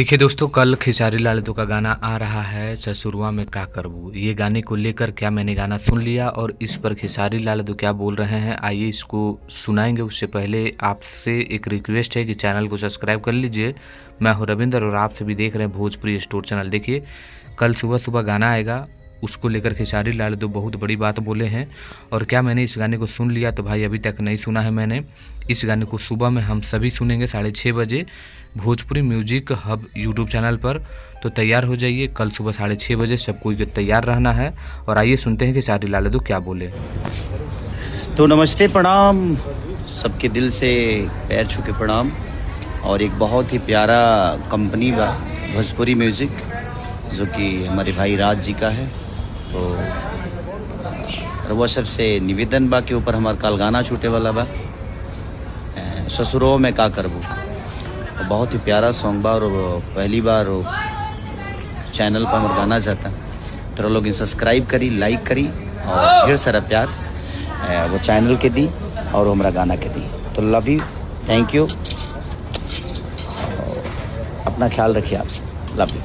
देखिए दोस्तों, कल खेसारी लाल यादव का गाना आ रहा है ससुरवा में का करबू। ये गाने को लेकर क्या मैंने गाना सुन लिया और इस पर खेसारी लाल यादव क्या बोल रहे हैं, आइए इसको सुनाएंगे। उससे पहले आपसे एक रिक्वेस्ट है कि चैनल को सब्सक्राइब कर लीजिए। मैं हूं रविंदर और आप सभी देख रहे हैं भोजपुरी स्टोर चैनल। देखिए, कल सुबह सुबह गाना आएगा, उसको लेकर खेसारी लाल यादव बहुत बड़ी बात बोले हैं। और क्या मैंने इस गाने को सुन लिया, तो भाई अभी तक नहीं सुना है मैंने। इस गाने को सुबह में हम सभी सुनेंगे 6:30 बजे भोजपुरी म्यूजिक हब यूट्यूब चैनल पर। तो तैयार हो जाइए, कल सुबह 6:30 बजे सब कोई तैयार रहना है। और आइए सुनते हैं कि खेसारी लाल यादव क्या बोले। तो नमस्ते, प्रणाम, सबके दिल से पैर छू के प्रणाम। और एक बहुत ही प्यारा कंपनी बा भोजपुरी म्यूजिक, जो कि हमारे भाई राज जी का है। तो वो सबसे निवेदन बा के ऊपर हमारा कल गाना छूटे वाला बा, ससुरो में का करबू। बहुत ही प्यारा सॉन्ग बा और पहली बार चैनल पर हमारा गाना जाता। तो लोग सब्सक्राइब करी, लाइक करी और ढेर सारा प्यार वो चैनल के दी और हमारा गाना के दी। तो लव यू, थैंक यू, अपना ख्याल रखिए, आपसे लव यू।